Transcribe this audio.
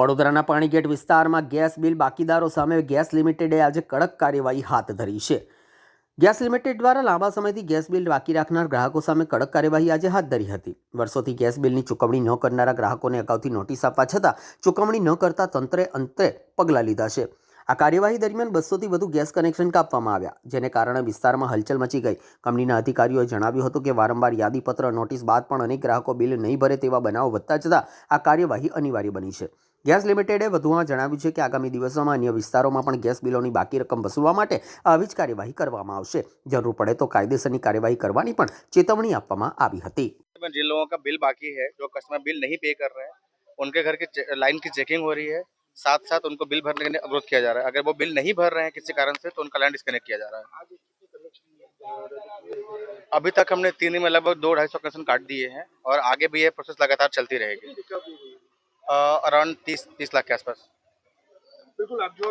વડોદરાના પાણીગેટ વિસ્તારમાં gas bill બાકીદારો સામે ગેસ લિમિટેડે આજે કડક કાર્યવાહી હાથ ધરી છે। ગેસ લિમિટેડ દ્વારા લાંબા સમયથી ગેસ બિલ બાકી રાખનાર ગ્રાહકો સામે કડક કાર્યવાહી આજે હાથ ધરી હતી। વર્ષોથી ગેસ બિલની ચૂકવણી ન કરનારા ગ્રાહકોને અગાઉથી નોટિસ આપવા છતાં ચૂકવણી ન કરતા તંત્રે અંતે પગલાં લીધા છે। આ કાર્યવાહી દરમિયાન 200થી વધુ ગેસ કનેક્શન કાપવામાં આવ્યા, જેને કારણે વિસ્તારમાં હલચલ મચી ગઈ। કંપનીના અધિકારીઓએ જણાવ્યું હતું કે વારંવાર યાદીપત્ર નોટિસ બાદ પણ અનેક ગ્રાહકો બિલ નહીં ભરે તેવા બનાવો વધતા જતાં આ કાર્યવાહી અનિવાર્ય બની છે। ગેસ લિમિટેડે વધુમાં જણાવ્યું છે કે આગામી દિવસોમાં અન્ય વિસ્તારોમાં પણ ગેસ બિલોની બાકી રકમ વસૂલવા માટે આવી જ કાર્યવાહી કરવામાં આવશે। જરૂર પડે તો કાયદેસરની કાર્યવાહી કરવાની પણ ચેતવણી આપવામાં આવી હતી। जिन लोगों का बिल बाकी है, जो कस्टमर बिल नहीं पे कर रहे हैं, उनके घर की लाइन की चेकिंग हो रही है। साथ साथ उनको बिल भरने के लिए अवरोध किया जा रहा है। अगर वो बिल नहीं भर रहे हैं किसी कारण से तो उनका लाइन डिस्कनेक्ट किया जा रहा है। अभी तक हमने 3 दिन में लगभग 200-250 कनेक्शन काट दिए हैं और आगे भी ये प्रोसेस लगातार चलती रहेगी। अराउंड 30 लाख के आसपास। बिल्कुल आप जो